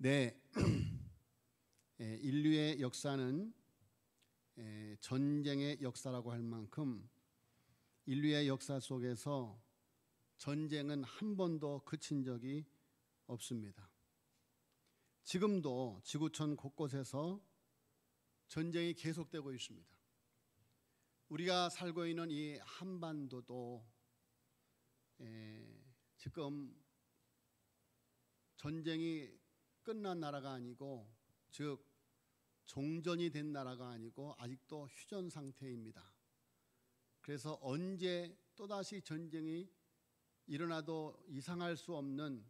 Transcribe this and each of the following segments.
네, 인류의 역사는 전쟁의 역사라고 할 만큼 인류의 역사 속에서 전쟁은 한 번도 그친 적이 없습니다. 지금도 지구촌 곳곳에서 전쟁이 계속되고 있습니다. 우리가 살고 있는 이 한반도도 지금 전쟁이 끝난 나라가 아니고, 즉 종전이 된 나라가 아니고 아직도 휴전 상태입니다. 그래서 언제 또다시 전쟁이 일어나도 이상할 수 없는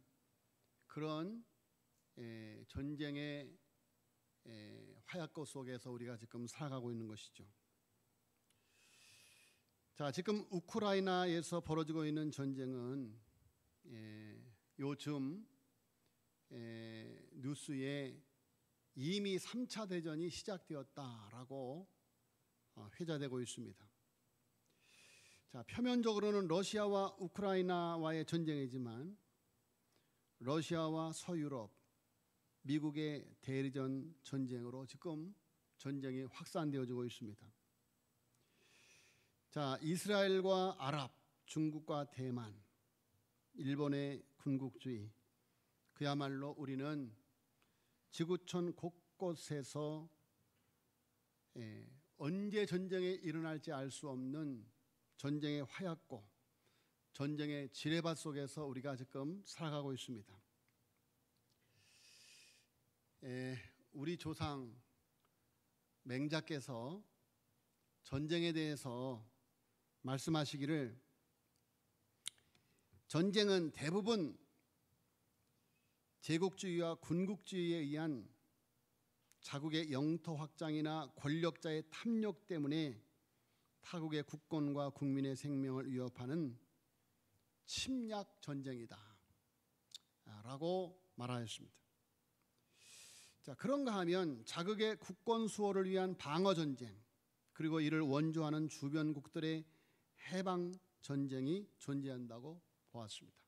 그런 전쟁의 화약고 속에서 우리가 지금 살아가고 있는 것이죠. 자, 지금 우크라이나에서 벌어지고 있는 전쟁은 요즘 뉴스에 이미 3차 대전이 시작되었다라고 회자되고 있습니다. 자, 표면적으로는 러시아와 우크라이나와의 전쟁이지만 러시아와 서유럽, 미국의 대리전 전쟁으로 지금 전쟁이 확산되어지고 있습니다. 자, 이스라엘과 아랍, 중국과 대만, 일본의 군국주의, 그야말로 우리는 지구촌 곳곳에서 언제 전쟁이 일어날지 알 수 없는 전쟁의 화약고, 전쟁의 지뢰밭 속에서 우리가 지금 살아가고 있습니다. 우리 조상 맹자께서 전쟁에 대해서 말씀하시기를, 전쟁은 대부분 제국주의와 군국주의에 의한 자국의 영토 확장이나 권력자의 탐욕 때문에 타국의 국권과 국민의 생명을 위협하는 침략 전쟁이다 라고 말하였습니다. 자, 그런가 하면 자국의 국권 수호를 위한 방어 전쟁, 그리고 이를 원조하는 주변국들의 해방 전쟁이 존재한다고 보았습니다.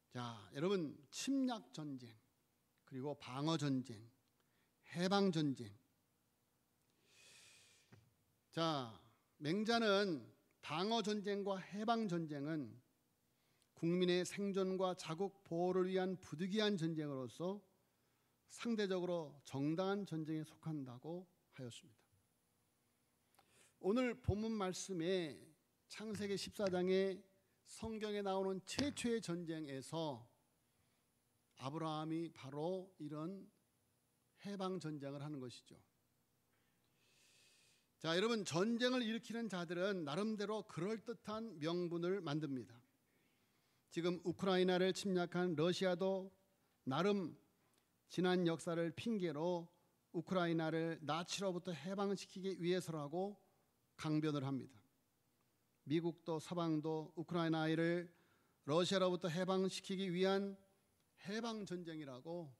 자, 여러분, 침략 전쟁, 그리고 방어 전쟁, 해방 전쟁. 자, 맹자는 방어 전쟁과 해방 전쟁은 국민의 생존과 자국 보호를 위한 부득이한 전쟁으로서 상대적으로 정당한 전쟁에 속한다고 하였습니다. 오늘 본문 말씀에 창세기 14장에 성경에 나오는 최초의 전쟁에서 아브라함이 바로 이런 해방 전쟁을 하는 것이죠. 자, 여러분, 전쟁을 일으키는 자들은 나름대로 그럴듯한 명분을 만듭니다. 지금 우크라이나를 침략한 러시아도 나름 지난 역사를 핑계로 우크라이나를 나치로부터 해방시키기 위해서라고 강변을 합니다. 미국도 서방도 우크라이나를 러시아로부터 해방시키기 위한 해방 전쟁이라고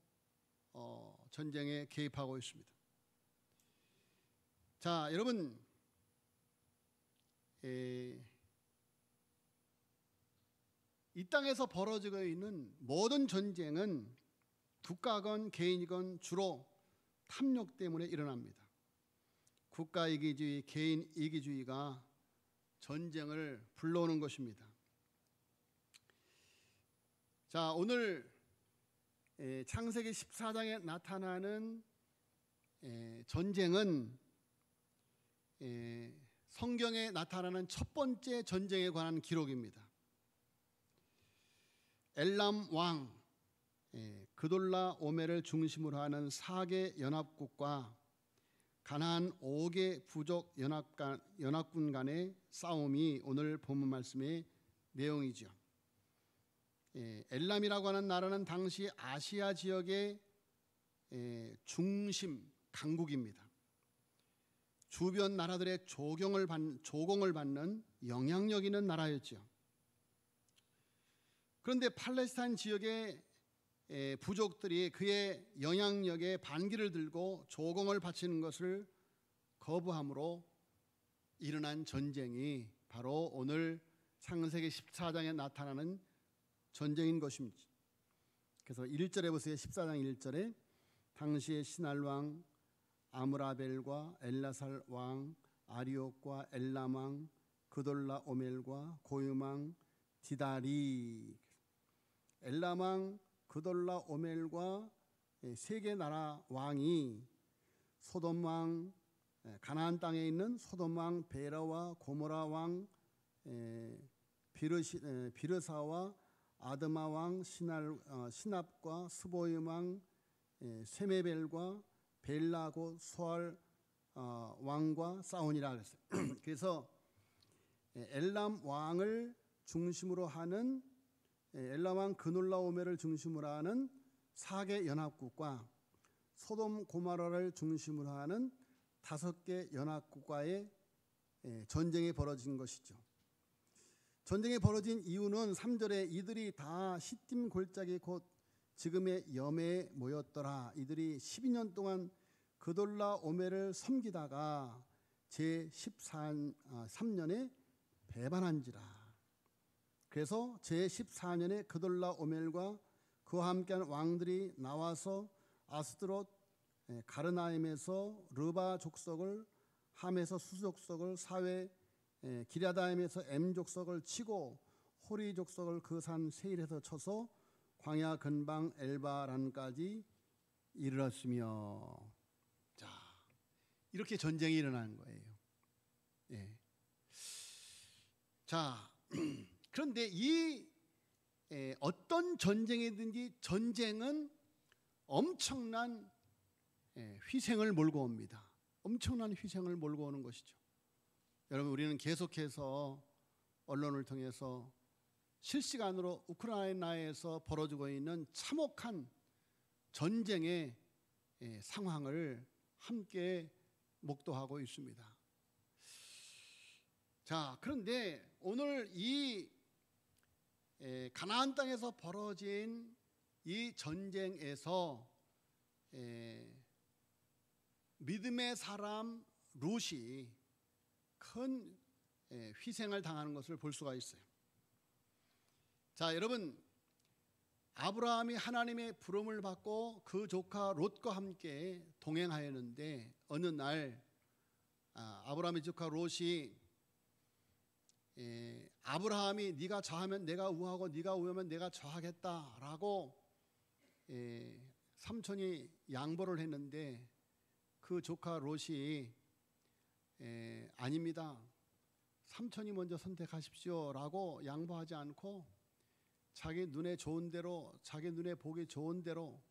전쟁에 개입하고 있습니다. 자, 여러분, 이 땅에서 벌어지고 있는 모든 전쟁은 국가건 개인이건 주로 탐욕 때문에 일어납니다. 국가 이기주의, 개인 이기주의가 전쟁을 불러오는 것입니다. 자, 오늘 창세기 14장에 나타나는 전쟁은 성경에 나타나는 첫 번째 전쟁에 관한 기록입니다. 엘람 왕 그돌라 오멜을 중심으로 하는 4개 연합국과 가나안 5개 부족 연합군 간의 싸움이 오늘 본문 말씀의 내용이죠. 엘람이라고 하는 나라는 당시 아시아 지역의 중심 강국입니다. 주변 나라들의 조공을 받는 영향력 있는 나라였죠. 그런데 팔레스타인 지역의 부족들이 그의 영향력에 반기를 들고 조공을 바치는 것을 거부함으로 일어난 전쟁이 바로 오늘 창세기 14장에 나타나는 전쟁인 것입니다. 그래서 1절에 보세요. 14장 1절에 당시의 신할 왕 아므라벨과 엘라살 왕 아리옥과 엘람 왕 그돌라 오멜과 고임 왕 디다리, 엘람 왕 그돌라 오멜과 세 개 나라 왕이 소돔 왕, 가나안 땅에 있는 소돔 왕 베라와 고모라 왕 비르사와 아드마 왕 시납과 스보임 왕 세메벨과 벨라고 소알 왕과 싸우니라 그랬어요. 그래서 엘람 왕을 중심으로 하는 엘람 왕 그놀라 오멜을 중심으로 하는 4개 연합국과 소돔 고모라를 중심으로 하는 5개 연합국과의 전쟁이 벌어진 것이죠. 전쟁이 벌어진 이유는 3절에 이들이 다 시딤 골짜기 곧 지금의 여매에 모였더라. 이들이 12년 동안 그돌라 오멜을 섬기다가 제13년에 배반한지라. 그래서 제14년에 그돌라 오멜과 그와 함께한 왕들이 나와서 아스드롯 가르나임에서 르바 족속을, 함에서 수 족속을, 사회 기랴다임에서 엠 족속을 치고 호리 족속을 그 산 세일에서 쳐서 광야 근방 엘바란까지 이르렀으며. 자, 이렇게 전쟁이 일어나는 거예요. 예. 자, 그런데 이 어떤 전쟁이든지 전쟁은 엄청난 희생을 몰고 옵니다. 엄청난 희생을 몰고 오는 것이죠. 여러분, 우리는 계속해서 언론을 통해서 실시간으로 우크라이나에서 벌어지고 있는 참혹한 전쟁의 상황을 함께 목도하고 있습니다. 자, 그런데 오늘 이 가나안 땅에서 벌어진 이 전쟁에서 믿음의 사람 룻이 큰 희생을 당하는 것을 볼 수가 있어요. 자, 여러분, 아브라함이 하나님의 부름을 받고 그 조카 롯과 함께 동행하였는데 어느 날 아브라함의 조카 롯이 아브라함이 네가 좌하면 내가 우하고 네가 우하면 내가 좌하겠다라고 삼촌이 양보를 했는데 그 조카 롯이 아닙니다, 삼촌이 먼저 선택하십시오라고 양보하지 않고 자기 눈에 좋은 대로, 자기 눈에 보기 좋은 대로,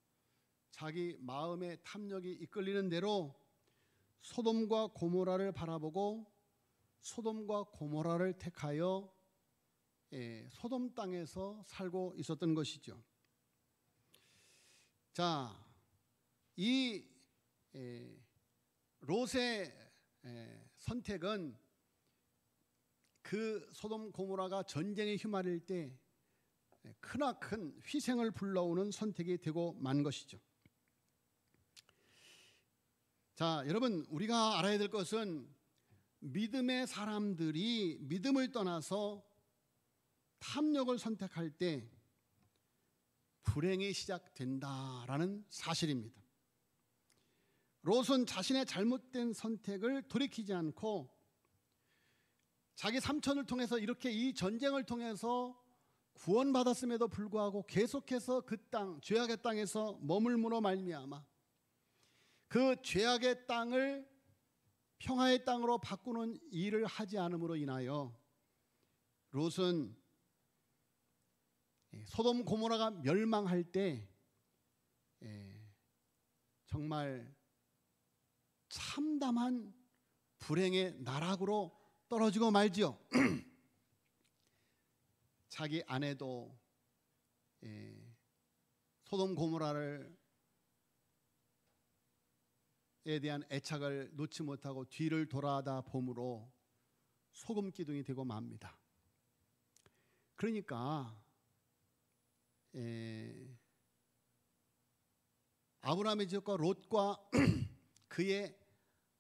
자기 마음의 탐욕이 이끌리는 대로 소돔과 고모라를 바라보고 소돔과 고모라를 택하여 소돔 땅에서 살고 있었던 것이죠. 자, 이 롯의 선택은 그 소돔 고모라가 전쟁에 휘말릴 때 크나큰 희생을 불러오는 선택이 되고 만 것이죠. 자, 여러분, 우리가 알아야 될 것은 믿음의 사람들이 믿음을 떠나서 탐욕을 선택할 때 불행이 시작된다라는 사실입니다. 롯은 자신의 잘못된 선택을 돌이키지 않고 자기 삼촌을 통해서 이렇게 이 전쟁을 통해서 구원받았음에도 불구하고 계속해서 그 땅, 죄악의 땅에서 머물므로 말미암아 그 죄악의 땅을 평화의 땅으로 바꾸는 일을 하지 않음으로 인하여 롯은 소돔 고모라가 멸망할 때 정말 참담한 불행의 나락으로 떨어지고 말지요. 자기 아내도 소돔 고모라에 대한 애착을 놓지 못하고 뒤를 돌아다 봄으로 소금 기둥이 되고 맙니다. 그러니까 아브라함의 지역과 롯과 그의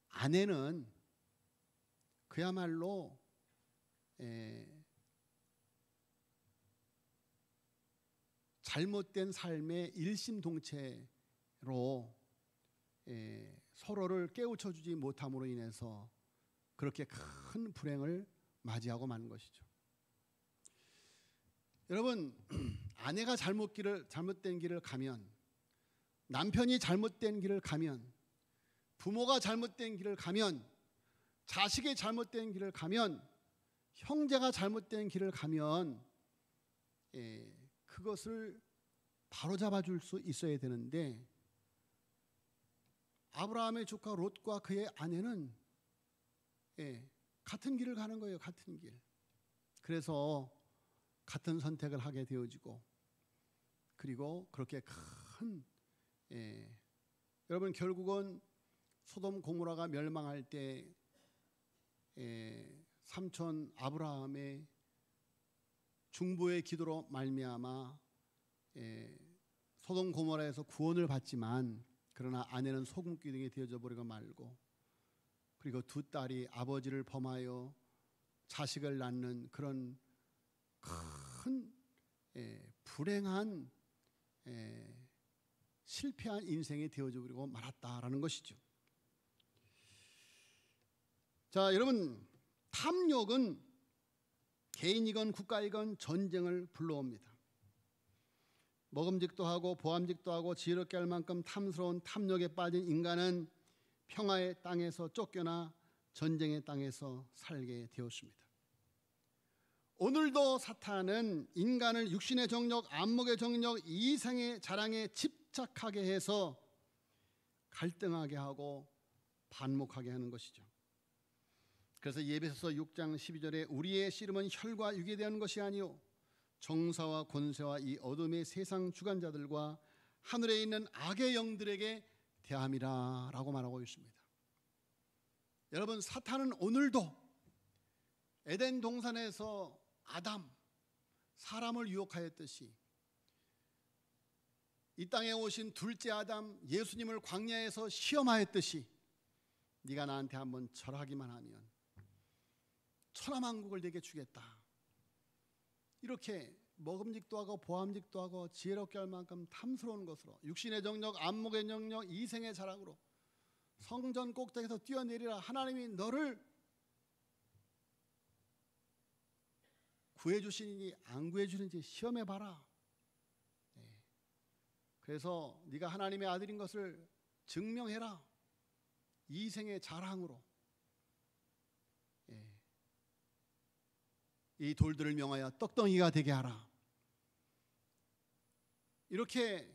아내는 그야말로 잘못된 삶의 일심동체로 서로를 깨우쳐 주지 못함으로 인해서 그렇게 큰 불행을 맞이하고 마는 것이죠. 여러분, 아내가 잘못된 길을 가면, 남편이 잘못된 길을 가면, 부모가 잘못된 길을 가면, 자식이 잘못된 길을 가면, 형제가 잘못된 길을 가면 그것을 바로잡아 줄 수 있어야 되는데, 아브라함의 조카 롯과 그의 아내는 같은 길을 가는 거예요. 같은 길. 그래서 같은 선택을 하게 되어지고, 그리고 그렇게 큰 여러분, 결국은 소돔 고모라가 멸망할 때 삼촌 아브라함의 중보의 기도로 말미암아 소돔 고모라에서 구원을 받지만, 그러나 아내는 소금기둥이 되어져 버리고 말고, 그리고 두 딸이 아버지를 범하여 자식을 낳는 그런 큰 불행한 실패한 인생이 되어져 버리고 말았다라는 것이죠. 자, 여러분, 탐욕은 개인이건 국가이건 전쟁을 불러옵니다. 먹음직도 하고 보암직도 하고 지혜롭게 할 만큼 탐스러운 탐욕에 빠진 인간은 평화의 땅에서 쫓겨나 전쟁의 땅에서 살게 되었습니다. 오늘도 사탄은 인간을 육신의 정욕, 안목의 정욕, 이생의 자랑에 집착하게 해서 갈등하게 하고 반목하게 하는 것이죠. 그래서 에베소서 6장 12절에 우리의 씨름은 혈과 육에 대한 것이 아니요 정사와 권세와 이 어둠의 세상 주관자들과 하늘에 있는 악의 영들에게 대함이라 라고 말하고 있습니다. 여러분, 사탄은 오늘도 에덴 동산에서 아담, 사람을 유혹하였듯이 이 땅에 오신 둘째 아담 예수님을 광야에서 시험하였듯이 네가 나한테 한번 절하기만 하면 천하만국을 내게 주겠다, 이렇게 먹음직도 하고 보암직도 하고 지혜롭게 할 만큼 탐스러운 것으로 육신의 정욕, 안목의 정욕, 이생의 자랑으로 성전 꼭대기에서 뛰어내리라, 하나님이 너를 구해주시니 안 구해주는지 시험해봐라. 그래서 네가 하나님의 아들인 것을 증명해라, 이생의 자랑으로 이 돌들을 명하여 떡덩이가 되게 하라, 이렇게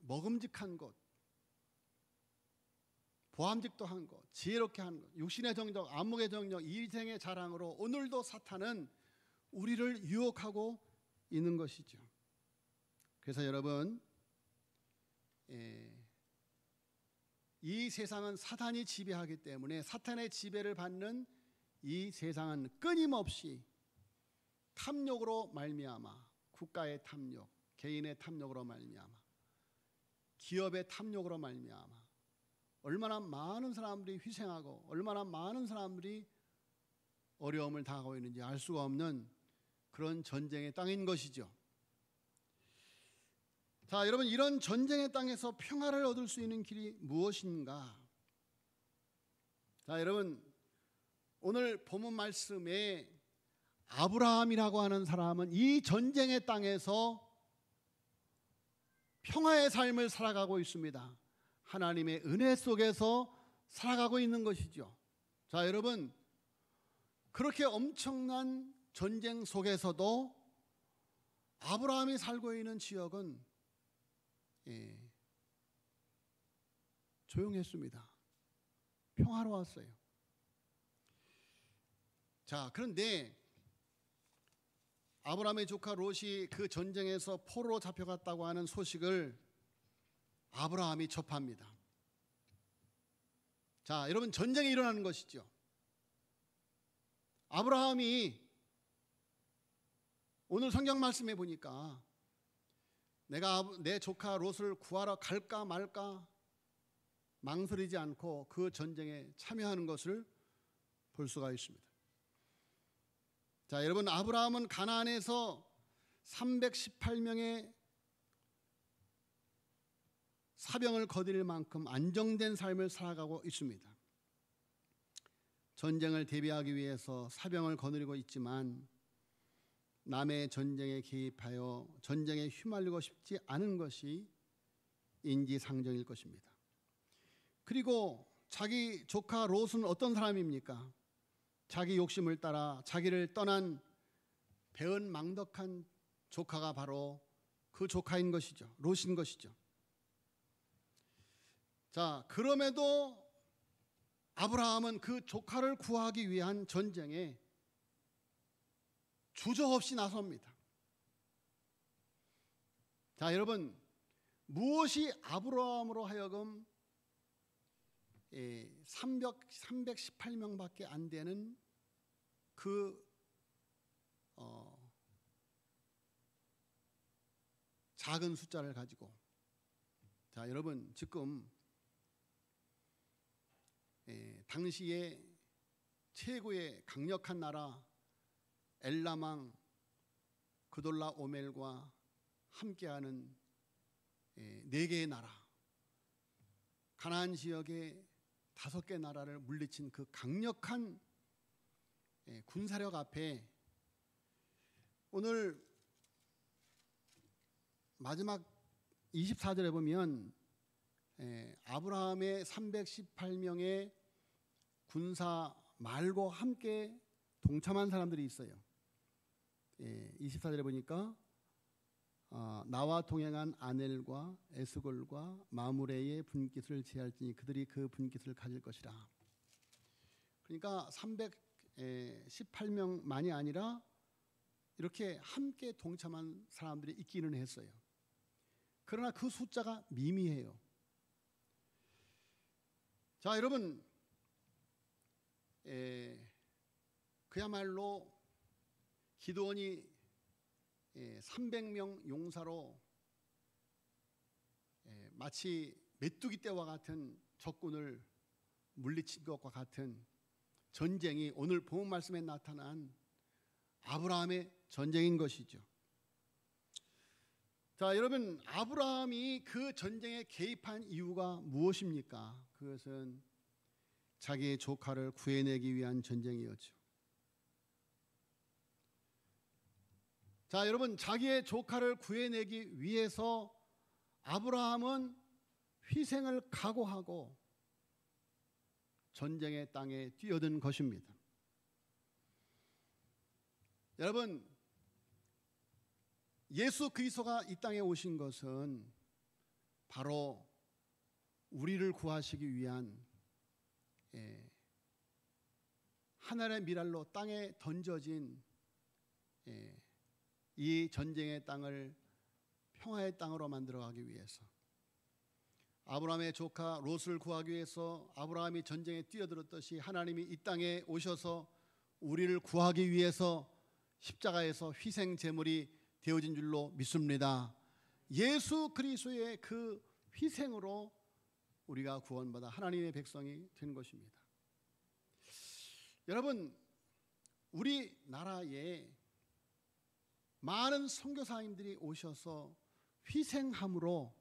먹음직한 것, 보암직도 한 것, 지혜롭게 한 것, 육신의 정욕, 안목의 정욕, 이생의 자랑으로 오늘도 사탄은 우리를 유혹하고 있는 것이죠. 그래서 여러분, 이 세상은 사탄이 지배하기 때문에 사탄의 지배를 받는 이 세상은 끊임없이 탐욕으로 말미암아, 국가의 탐욕, 개인의 탐욕으로 말미암아, 기업의 탐욕으로 말미암아 얼마나 많은 사람들이 희생하고 얼마나 많은 사람들이 어려움을 당하고 있는지 알 수가 없는 그런 전쟁의 땅인 것이죠. 자, 여러분, 이런 전쟁의 땅에서 평화를 얻을 수 있는 길이 무엇인가? 자, 여러분, 오늘 본문 말씀에 아브라함이라고 하는 사람은 이 전쟁의 땅에서 평화의 삶을 살아가고 있습니다. 하나님의 은혜 속에서 살아가고 있는 것이죠. 자, 여러분, 그렇게 엄청난 전쟁 속에서도 아브라함이 살고 있는 지역은 조용했습니다. 평화로웠어요. 자, 그런데 아브라함의 조카 롯이 그 전쟁에서 포로로 잡혀갔다고 하는 소식을 아브라함이 접합니다. 자, 여러분, 전쟁이 일어나는 것이죠. 아브라함이 오늘 성경 말씀에 보니까 내가 내 조카 롯을 구하러 갈까 말까 망설이지 않고 그 전쟁에 참여하는 것을 볼 수가 있습니다. 자, 여러분, 아브라함은 가나안에서 318명의 사병을 거드릴 만큼 안정된 삶을 살아가고 있습니다. 전쟁을 대비하기 위해서 사병을 거느리고 있지만 남의 전쟁에 개입하여 전쟁에 휘말리고 싶지 않은 것이 인지상정일 것입니다. 그리고 자기 조카 롯은 어떤 사람입니까? 자기 욕심을 따라 자기를 떠난 배은망덕한 조카가 바로 그 조카인 것이죠. 롯인 것이죠. 자, 그럼에도 아브라함은 그 조카를 구하기 위한 전쟁에 주저없이 나섭니다. 자, 여러분, 무엇이 아브라함으로 하여금 318명밖에 안 되는 그 작은 숫자를 가지고, 자, 여러분, 지금 당시에 최고의 강력한 나라 엘람왕 그돌라 오멜과 함께하는 4개의 나라, 가나안 지역의 5개 나라를 물리친 그 강력한 군사력 앞에 오늘 마지막 24절에 보면 아브라함의 318명의 군사 말고 함께 동참한 사람들이 있어요. 24절에 보니까 나와 동행한 아넬과 에스골과 마므레의 분깃을 제할지니 그들이 그 분깃을 가질 것이라. 그러니까 318명만이 아니라 이렇게 함께 동참한 사람들이 있기는 했어요. 그러나 그 숫자가 미미해요. 자, 여러분, 그야말로 기드온이 300명 용사로 마치 메뚜기 떼와 같은 적군을 물리친 것과 같은 전쟁이 오늘 본문 말씀에 나타난 아브라함의 전쟁인 것이죠. 자, 여러분, 아브라함이 그 전쟁에 개입한 이유가 무엇입니까? 그것은 자기의 조카를 구해내기 위한 전쟁이었죠. 자, 여러분, 자기의 조카를 구해내기 위해서 아브라함은 희생을 각오하고 전쟁의 땅에 뛰어든 것입니다. 여러분, 예수 그리스도가 이 땅에 오신 것은 바로 우리를 구하시기 위한 하늘의 미랄로 땅에 던져진 이 전쟁의 땅을 평화의 땅으로 만들어가기 위해서, 아브라함의 조카 롯을 구하기 위해서 아브라함이 전쟁에 뛰어들었듯이 하나님이 이 땅에 오셔서 우리를 구하기 위해서 십자가에서 희생 제물이 되어진 줄로 믿습니다. 예수 그리스도의 그 희생으로 우리가 구원받아 하나님의 백성이 된 것입니다. 여러분, 우리나라에 많은 선교사님들이 오셔서 희생함으로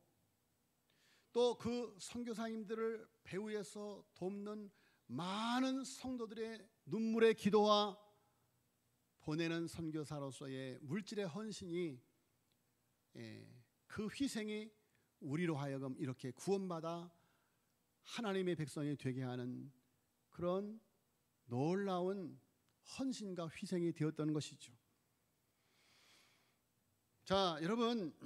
또 그 선교사님들을 배후에서 돕는 많은 성도들의 눈물의 기도와 보내는 선교사로서의 물질의 헌신이, 그 희생이 우리로 하여금 이렇게 구원받아 하나님의 백성이 되게 하는 그런 놀라운 헌신과 희생이 되었던 것이죠. 자, 여러분,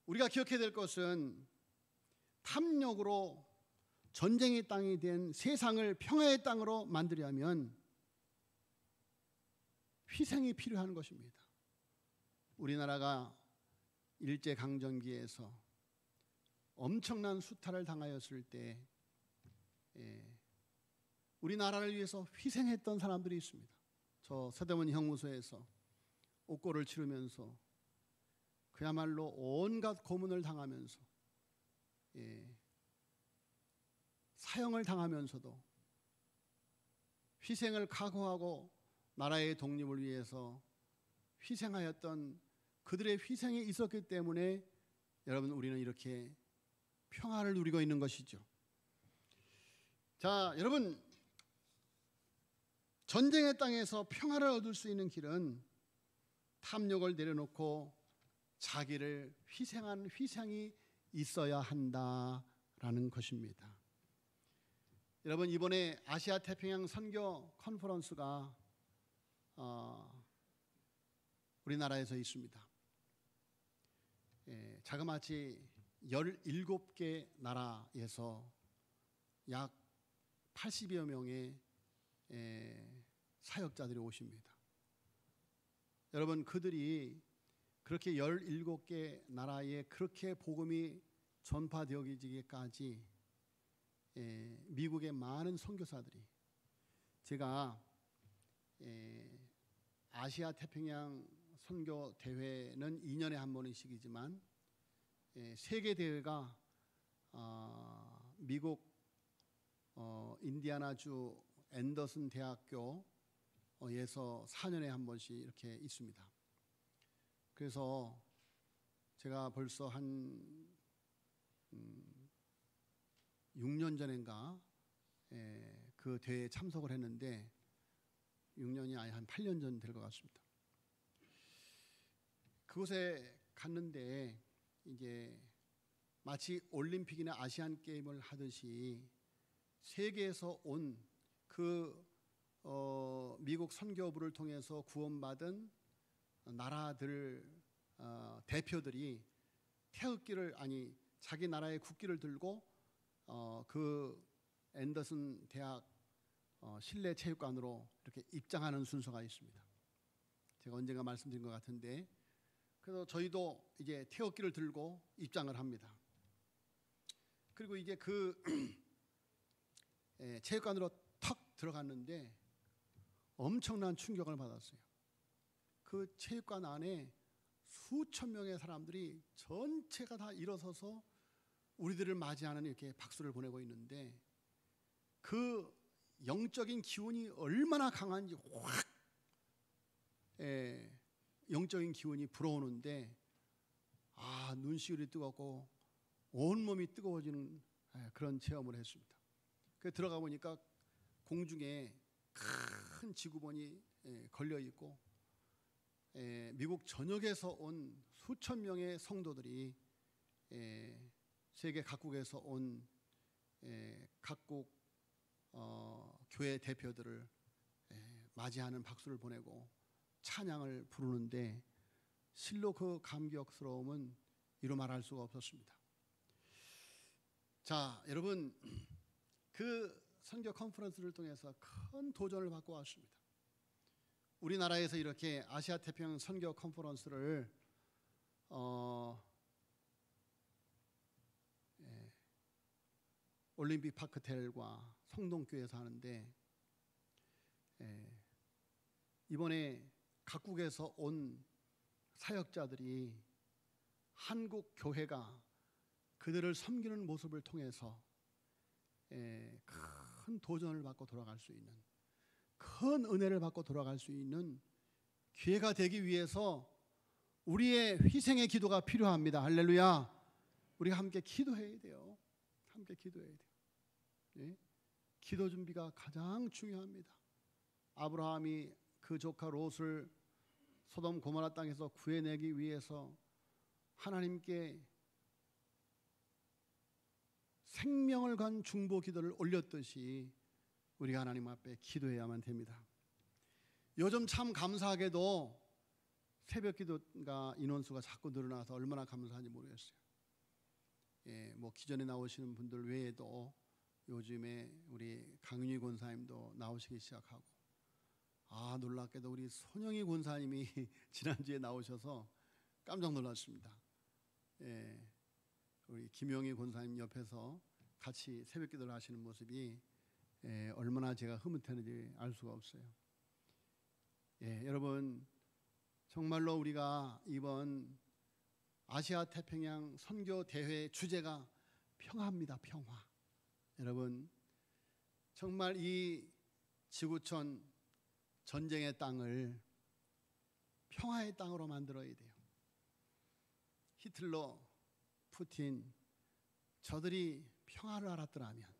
우리가 기억해야 될 것은 탐욕으로 전쟁의 땅이 된 세상을 평화의 땅으로 만들려면 희생이 필요한 것입니다. 우리나라가 일제강점기에서 엄청난 수탈을 당하였을 때 우리나라를 위해서 희생했던 사람들이 있습니다. 저 서대문 형무소에서 옥고를 치르면서 그야말로 온갖 고문을 당하면서 사형을 당하면서도 희생을 각오하고 나라의 독립을 위해서 희생하였던 그들의 희생이 있었기 때문에 여러분 우리는 이렇게 평화를 누리고 있는 것이죠. 자, 여러분, 전쟁의 땅에서 평화를 얻을 수 있는 길은 탐욕을 내려놓고 자기를 희생한 희생이 있어야 한다라는 것입니다. 여러분, 이번에 아시아 태평양 선교 컨퍼런스가 우리나라에서 있습니다. 자그마치 17개 나라에서 약 80여 명의 사역자들이 오십니다. 여러분, 그들이 그렇게 17개 나라에 그렇게 복음이 전파되어지기까지 미국의 많은 선교사들이, 제가 아시아 태평양 선교 대회는 2년에 한 번씩이지만 세계 대회가 미국 인디애나주 앤더슨 대학교에서 4년에 한 번씩 이렇게 있습니다. 그래서 제가 벌써 한 6년 전인가 그 대회에 참석을 했는데, 6년이 아니 한 8년 전 될 것 같습니다. 그곳에 갔는데 이제 마치 올림픽이나 아시안 게임을 하듯이 세계에서 온 그 미국 선교부를 통해서 구원받은 나라들 대표들이 태극기를, 아니 자기 나라의 국기를 들고 그 앤더슨 대학 실내 체육관으로 이렇게 입장하는 순서가 있습니다. 제가 언젠가 말씀드린 것 같은데, 그래서 저희도 이제 태극기를 들고 입장을 합니다. 그리고 이제 그 체육관으로 턱 들어갔는데 엄청난 충격을 받았어요. 그 체육관 안에 수천 명의 사람들이 전체가 다 일어서서 우리들을 맞이하는 이렇게 박수를 보내고 있는데, 그 영적인 기운이 얼마나 강한지 확 영적인 기운이 불어오는데, 눈시울이 뜨겁고 온몸이 뜨거워지는 그런 체험을 했습니다. 그 들어가 보니까 공중에 큰 지구본이 걸려 있고, 미국 전역에서 온 수천 명의 성도들이 세계 각국에서 온 각국 교회 대표들을 맞이하는 박수를 보내고 찬양을 부르는데, 실로 그 감격스러움은 이루 말할 수가 없었습니다. 자, 여러분, 그 선교 컨퍼런스를 통해서 큰 도전을 받고 왔습니다. 우리나라에서 이렇게 아시아 태평양 선교 컨퍼런스를 올림픽 파크텔과 성동교회에서 하는데, 이번에 각국에서 온 사역자들이 한국 교회가 그들을 섬기는 모습을 통해서 큰 도전을 받고 돌아갈 수 있는, 큰 은혜를 받고 돌아갈 수 있는 기회가 되기 위해서 우리의 희생의 기도가 필요합니다. 할렐루야. 우리가 함께 기도해야 돼요. 함께 기도해야 돼요. 네? 기도 준비가 가장 중요합니다. 아브라함이 그 조카 롯을 소돔 고모라 땅에서 구해내기 위해서 하나님께 생명을 건 중보 기도를 올렸듯이 우리가 하나님 앞에 기도해야만 됩니다. 요즘 참 감사하게도 새벽 기도가 인원수가 자꾸 늘어나서 얼마나 감사한지 모르겠어요. 뭐 기존에 나오시는 분들 외에도 요즘에 우리 강윤희 권사님도 나오시기 시작하고, 놀랍게도 우리 손영희 권사님이 지난주에 나오셔서 깜짝 놀랐습니다. 우리 김용희 권사님 옆에서 같이 새벽 기도를 하시는 모습이 얼마나 제가 흐뭇했는지 알 수가 없어요. 여러분, 정말로 우리가 이번 아시아 태평양 선교 대회 주제가 평화입니다. 평화. 여러분, 정말 이 지구촌 전쟁의 땅을 평화의 땅으로 만들어야 돼요. 히틀러, 푸틴, 저들이 평화를 알았더라면,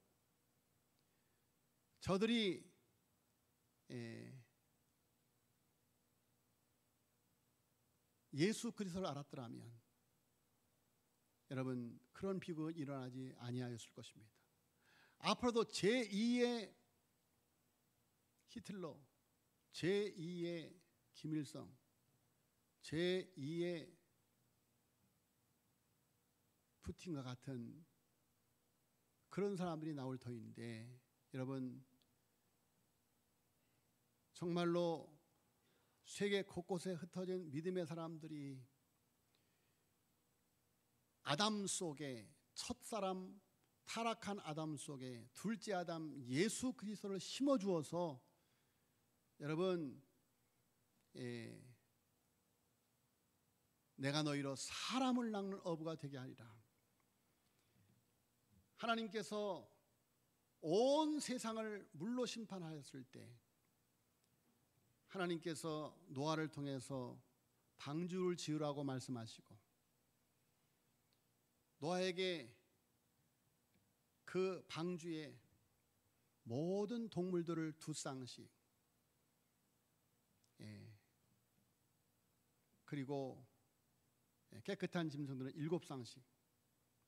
저들이 예수 그리스도를 알았더라면 여러분 그런 비극은 일어나지 아니하였을 것입니다. 앞으로도 제2의 히틀러, 제2의 김일성, 제2의 푸틴과 같은 그런 사람들이 나올 터인데, 여러분 정말로 세계 곳곳에 흩어진 믿음의 사람들이 아담 속에, 첫사람 타락한 아담 속에 둘째 아담 예수 그리스도를 심어주어서 여러분 내가 너희로 사람을 낳는 어부가 되게 하리라. 하나님께서 온 세상을 물로 심판하였을 때 하나님께서 노아를 통해서 방주를 지으라고 말씀하시고 노아에게 그 방주에 모든 동물들을 2쌍씩 그리고 깨끗한 짐승들은 7쌍씩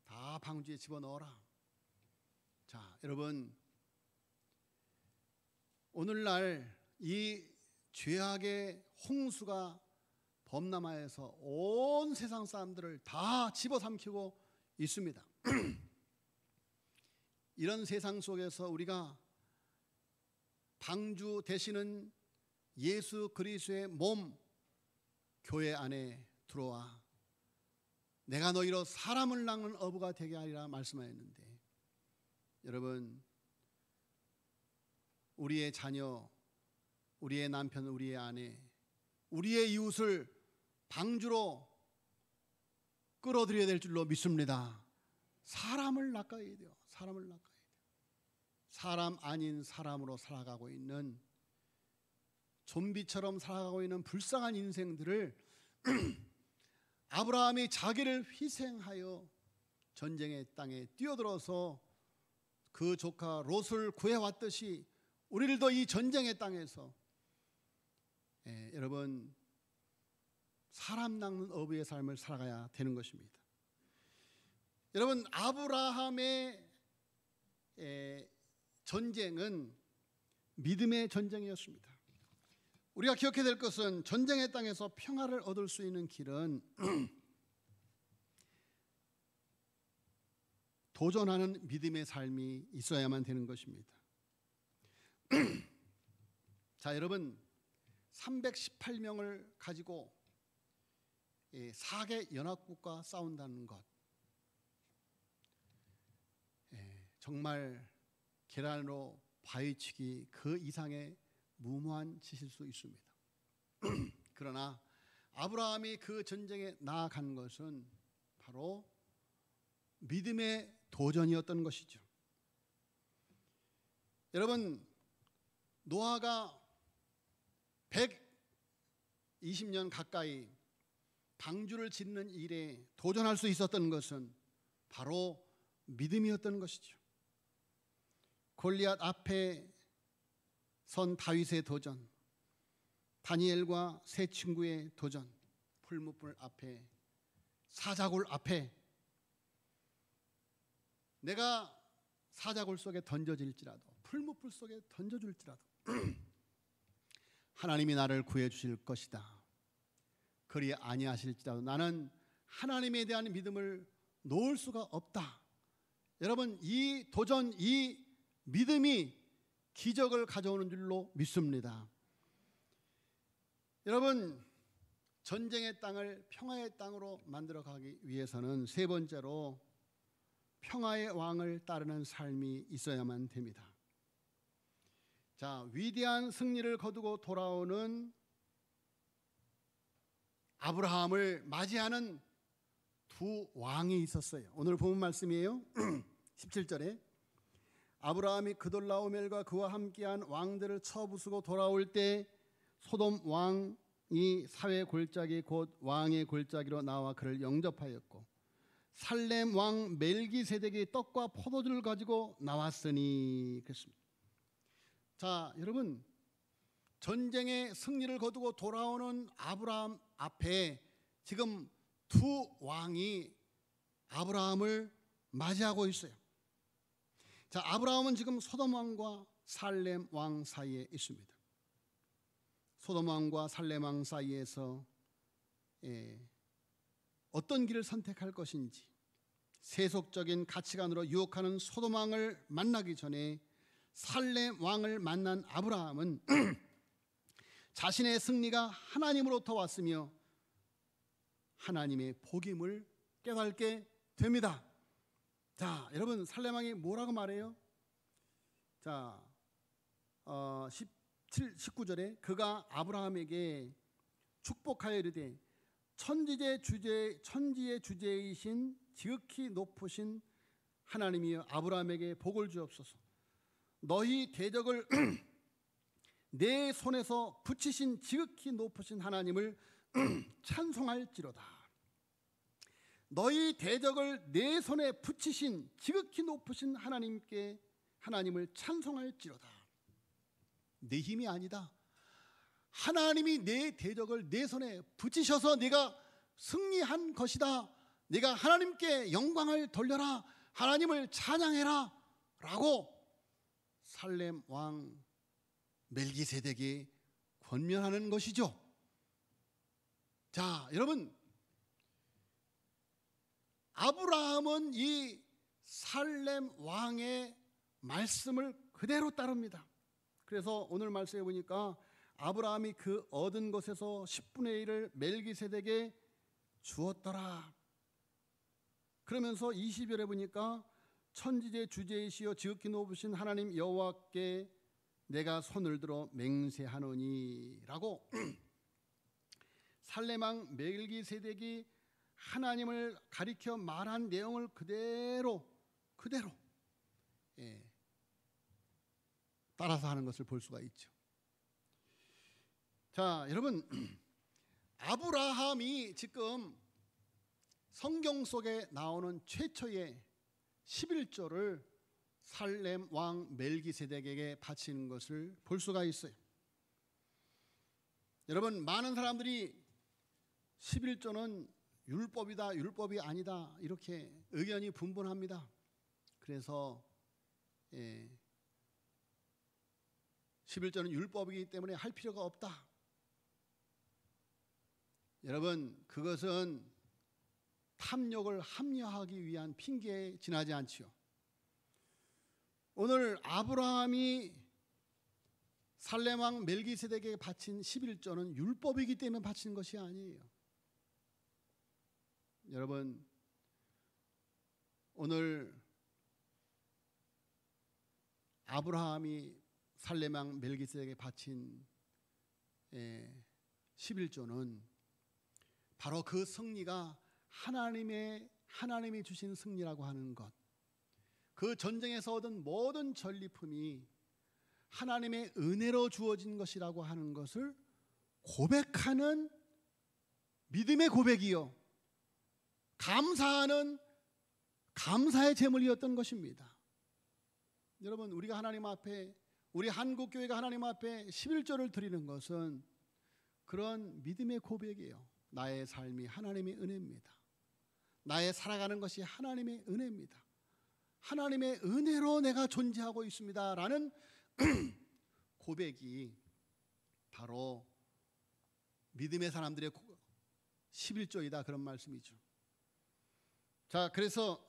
다 방주에 집어넣어라. 자, 여러분 오늘날 이 죄악의 홍수가 범람하여서 온 세상 사람들을 다 집어삼키고 있습니다. 이런 세상 속에서 우리가 방주 되시는 예수 그리스도의 몸 교회 안에 들어와 내가 너희로 사람을 낳는 어부가 되게 하리라 말씀하였는데, 여러분 우리의 자녀, 우리의 남편, 우리의 아내, 우리의 이웃을 방주로 끌어들여야 될 줄로 믿습니다. 사람을 낚아야 돼요. 사람을 낚아야 돼요. 사람 아닌 사람으로 살아가고 있는, 좀비처럼 살아가고 있는 불쌍한 인생들을 아브라함이 자기를 희생하여 전쟁의 땅에 뛰어들어서 그 조카 롯을 구해왔듯이 우리들도 이 전쟁의 땅에서 여러분 사람 낚는 어부의 삶을 살아가야 되는 것입니다. 여러분 아브라함의 전쟁은 믿음의 전쟁이었습니다. 우리가 기억해야 될 것은 전쟁의 땅에서 평화를 얻을 수 있는 길은 도전하는 믿음의 삶이 있어야만 되는 것입니다. 자, 여러분 318명을 가지고 4개 연합국과 싸운다는 것, 정말 계란으로 바위치기 그 이상의 무모한 짓일 수 있습니다. 그러나 아브라함이 그 전쟁에 나아간 것은 바로 믿음의 도전이었던 것이죠. 여러분 노아가 120년 가까이 방주를 짓는 일에 도전할 수 있었던 것은 바로 믿음이었던 것이죠. 골리앗 앞에 선 다윗의 도전, 다니엘과 세 친구의 도전, 풀무불 앞에, 사자굴 앞에 내가 사자굴 속에 던져질지라도, 풀무불 속에 던져줄지라도 하나님이 나를 구해 주실 것이다. 그리 아니하실지라도 나는 하나님에 대한 믿음을 놓을 수가 없다. 여러분 이 도전, 이 믿음이 기적을 가져오는 줄로 믿습니다. 여러분 전쟁의 땅을 평화의 땅으로 만들어 가기 위해서는 세 번째로 평화의 왕을 따르는 삶이 있어야만 됩니다. 자, 위대한 승리를 거두고 돌아오는 아브라함을 맞이하는 두 왕이 있었어요. 오늘 본 말씀이에요. 17절에 아브라함이 그돌라오멜과 그와 함께한 왕들을 쳐부수고 돌아올 때 소돔 왕 이 사회 골짜기 곧 왕의 골짜기로 나와 그를 영접하였고 살렘 왕 멜기세덱이 떡과 포도주를 가지고 나왔으니 그랬습니다. 자, 여러분, 전쟁의 승리를 거두고 돌아오는 아브라함 앞에 지금 두 왕이 아브라함을 맞이하고 있어요. 자, 아브라함은 지금 소돔 왕과 살렘 왕 사이에 있습니다. 소돔 왕과 살렘 왕 사이에서 어떤 길을 선택할 것인지, 세속적인 가치관으로 유혹하는 소돔 왕을 만나기 전에 살렘 왕을 만난 아브라함은 자신의 승리가 하나님으로부터 왔으며 하나님의 복임을 깨닫게 됩니다. 자, 여러분, 살렘 왕이 뭐라고 말해요? 자, 19절에 그가 아브라함에게 축복하여 이르되 천지의 주제이신 지극히 높으신 하나님이여 아브라함에게 복을 주옵소서. 너희 대적을 내 손에서 붙이신 지극히 높으신 하나님을 찬송할지로다. 너희 대적을 내 손에 붙이신 지극히 높으신 하나님을 찬송할지로다. 내 힘이 아니다. 하나님이 내 대적을 내 손에 붙이셔서 네가 승리한 것이다. 네가 하나님께 영광을 돌려라. 하나님을 찬양해라. 라고 살렘 왕 멜기세덱이 권면하는 것이죠. 자, 여러분, 아브라함은 이 살렘 왕의 말씀을 그대로 따릅니다. 그래서 오늘 말씀해 보니까 아브라함이 그 얻은 것에서 10분의 1을 멜기세덱에게 주었더라. 그러면서 20절에 보니까 천지의 주제이시여 지극히 높으신 하나님 여호와께 내가 손을 들어 맹세하노니 라고 살렘 왕 멜기세덱이 하나님을 가리켜 말한 내용을 그대로 따라서 하는 것을 볼 수가 있죠. 자, 여러분, 아브라함이 지금 성경 속에 나오는 최초의 11조를 살렘 왕 멜기세덱에게 바치는 것을 볼 수가 있어요. 여러분, 많은 사람들이 11조는 율법이다, 율법이 아니다 이렇게 의견이 분분합니다. 그래서 11조는 율법이기 때문에 할 필요가 없다. 여러분, 그것은 탐욕을 합리화하기 위한 핑계에 지나지 않지요. 오늘 아브라함이 살렘 왕 멜기세덱에게 바친 11조는 율법이기 때문에 바친 것이 아니에요. 여러분, 오늘 아브라함이 살렘 왕 멜기세덱에게 바친 11조는 바로 그 승리가 하나님이 주신 승리라고 하는 것, 그 전쟁에서 얻은 모든 전리품이 하나님의 은혜로 주어진 것이라고 하는 것을 고백하는 믿음의 고백이요, 감사하는 감사의 제물이었던 것입니다. 여러분, 우리가 하나님 앞에, 우리 한국교회가 하나님 앞에 11조를 드리는 것은 그런 믿음의 고백이에요. 나의 삶이 하나님의 은혜입니다. 나의 살아가는 것이 하나님의 은혜입니다. 하나님의 은혜로 내가 존재하고 있습니다 라는 고백이 바로 믿음의 사람들의 11조이다, 그런 말씀이죠. 자, 그래서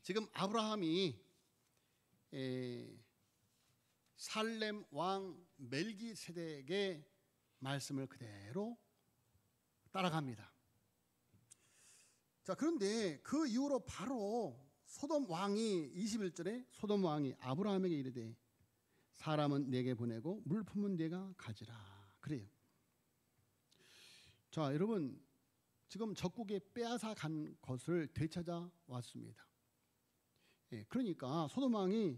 지금 아브라함이 살렘 왕 멜기세덱의 말씀을 그대로 따라갑니다. 자, 그런데 그 이후로 바로 소돔 왕이 21절에 소돔 왕이 아브라함에게 이르되 사람은 내게 보내고 물품은 내가 가지라 그래요. 자, 여러분, 지금 적국에 빼앗아 간 것을 되찾아 왔습니다. 그러니까 소돔 왕이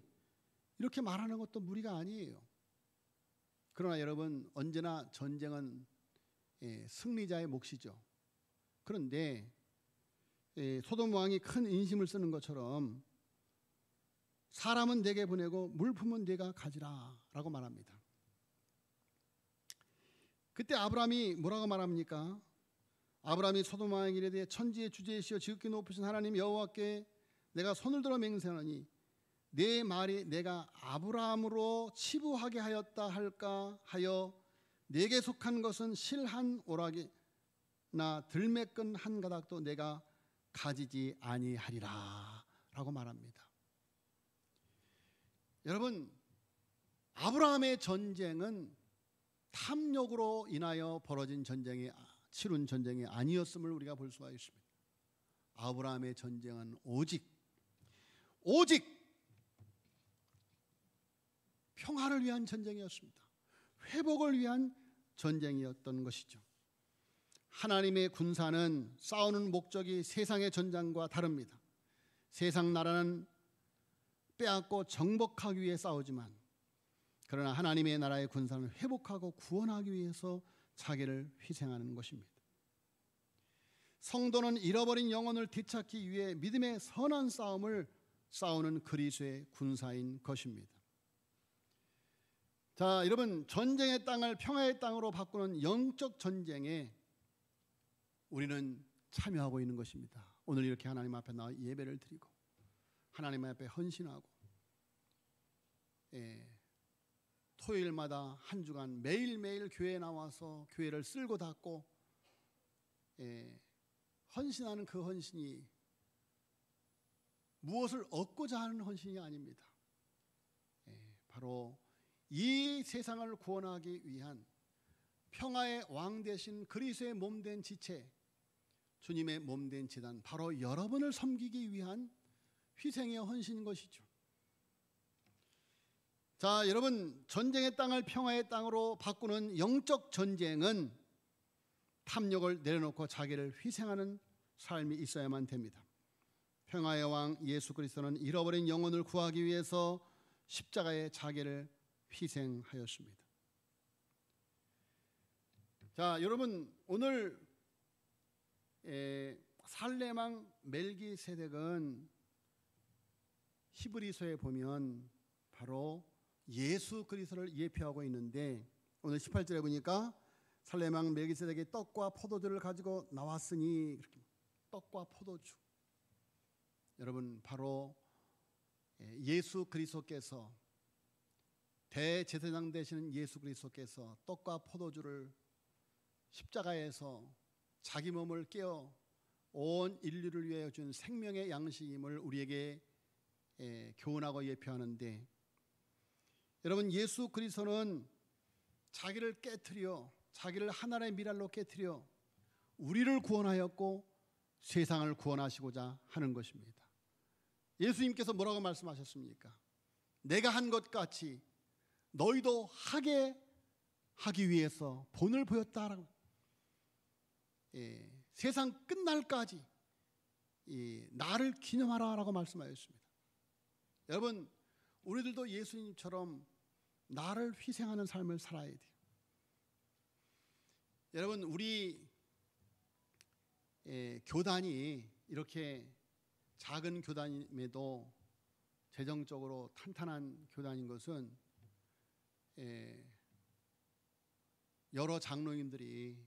이렇게 말하는 것도 무리가 아니에요. 그러나 여러분, 언제나 전쟁은 승리자의 몫이죠. 그런데 소돔 왕이 큰 인심을 쓰는 것처럼 사람은 내게 보내고 물품은 네가 가지라 라고 말합니다. 그때 아브라함이 뭐라고 말합니까? 아브라함이 소돔 왕에게 이르되 천지의 주제이시여 지극히 높으신 하나님 여호와께 내가 손을 들어 맹세하노니 내 말이 내가 아브라함으로 치부하게 하였다 할까 하여 내게 속한 것은 실 한 오락이나 들매끈 한 가닥도 내가 가지지 아니하리라 라고 말합니다. 여러분, 아브라함의 전쟁은 탐욕으로 인하여 벌어진 치룬 전쟁이 아니었음을 우리가 볼 수가 있습니다. 아브라함의 전쟁은 오직 평화를 위한 전쟁이었습니다. 회복을 위한 전쟁이었던 것이죠. 하나님의 군사는 싸우는 목적이 세상의 전장과 다릅니다. 세상 나라는 빼앗고 정복하기 위해 싸우지만, 그러나 하나님의 나라의 군사는 회복하고 구원하기 위해서 자기를 희생하는 것입니다. 성도는 잃어버린 영혼을 되찾기 위해 믿음의 선한 싸움을 싸우는 그리스도의 군사인 것입니다. 자, 여러분, 전쟁의 땅을 평화의 땅으로 바꾸는 영적 전쟁에 우리는 참여하고 있는 것입니다. 오늘 이렇게 하나님 앞에 나와 예배를 드리고 하나님 앞에 헌신하고 토요일마다 한 주간 매일매일 교회에 나와서 교회를 쓸고 닦고 헌신하는 그 헌신이 무엇을 얻고자 하는 헌신이 아닙니다. 바로 이 세상을 구원하기 위한 평화의 왕 되신 그리스도의 몸된 지체, 주님의 몸된 제단, 바로 여러분을 섬기기 위한 희생의 헌신인 것이죠. 자, 여러분, 전쟁의 땅을 평화의 땅으로 바꾸는 영적 전쟁은 탐욕을 내려놓고 자기를 희생하는 삶이 있어야만 됩니다. 평화의 왕 예수 그리스도는 잃어버린 영혼을 구하기 위해서 십자가에 자기를 희생하였습니다. 자, 여러분, 오늘 살레망 멜기세덱은 히브리서에 보면 바로 예수 그리스도를 예표하고 있는데, 오늘 18절에 보니까 살레망 멜기세덱이 떡과 포도주를 가지고 나왔으니, 이렇게 떡과 포도주, 여러분, 바로 예수 그리스도께서, 대제사장 되시는 예수 그리스도께서 떡과 포도주를 십자가에서 자기 몸을 깨어 온 인류를 위하여 준 생명의 양식임을 우리에게 교훈하고 예표하는데, 여러분, 예수 그리스도는 자기를 깨트려, 자기를 하나님의 미랄로 깨트려 우리를 구원하였고 세상을 구원하시고자 하는 것입니다. 예수님께서 뭐라고 말씀하셨습니까? 내가 한 것 같이 너희도 하기 위해서 본을 보였다라고. 세상 끝날까지 나를 기념하라라고 말씀하셨습니다. 여러분, 우리들도 예수님처럼 나를 희생하는 삶을 살아야 돼요. 여러분, 우리 교단이 이렇게 작은 교단임에도 재정적으로 탄탄한 교단인 것은 여러 장로님들이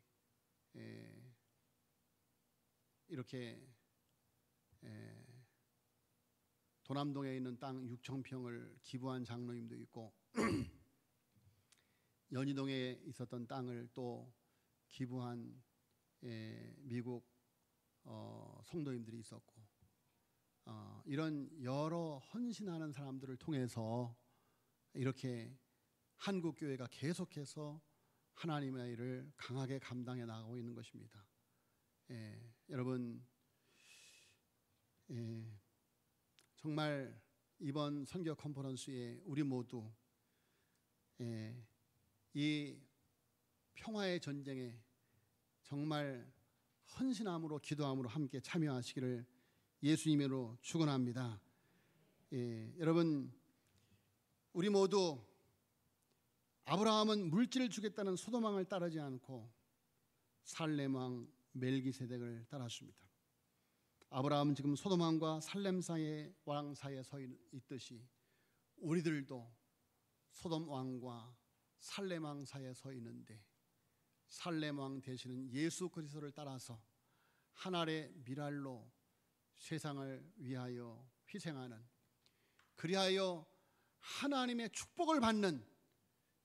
이렇게 도남동에 있는 땅 6,000평을 기부한 장로님도 있고 연희동에 있었던 땅을 또 기부한 미국 성도님들이 있었고, 이런 여러 헌신하는 사람들을 통해서 이렇게 한국교회가 계속해서 하나님의 일을 강하게 감당해 나가고 있는 것입니다. 여러분, 정말 이번 선교 컨퍼런스에 우리 모두 이 평화의 전쟁에 정말 헌신함으로 기도함으로 함께 참여하시기를 예수님으로 축원합니다. 여러분, 우리 모두 아브라함은 물질을 주겠다는 소돔 왕을 따르지 않고 살렘 왕 멜기세덱을 따랐습니다. 아브라함은 지금 소돔 왕과 살렘 왕 사이에 서 있듯이 우리들도 소돔 왕과 살렘 왕 사이에 서 있는데 살렘 왕 되시는 예수 그리스도를 따라서 하늘의 미랄로 세상을 위하여 희생하는, 그리하여 하나님의 축복을 받는,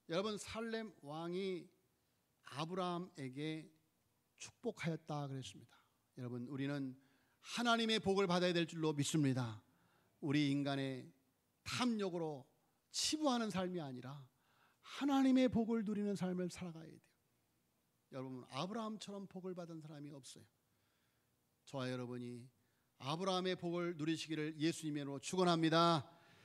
여러분 살렘 왕이 아브라함에게 축복하였다 그랬습니다. 여러분 우리는 하나님의 복을 받아야 될 줄로 믿습니다. 우리 인간의 탐욕으로 치부하는 삶이 아니라 하나님의 복을 누리는 삶을 살아가야 돼요. 여러분 아브라함처럼 복을 받은 사람이 없어요. 저와 여러분이 아브라함의 복을 누리시기를 예수님의 이름으로 축원합니다.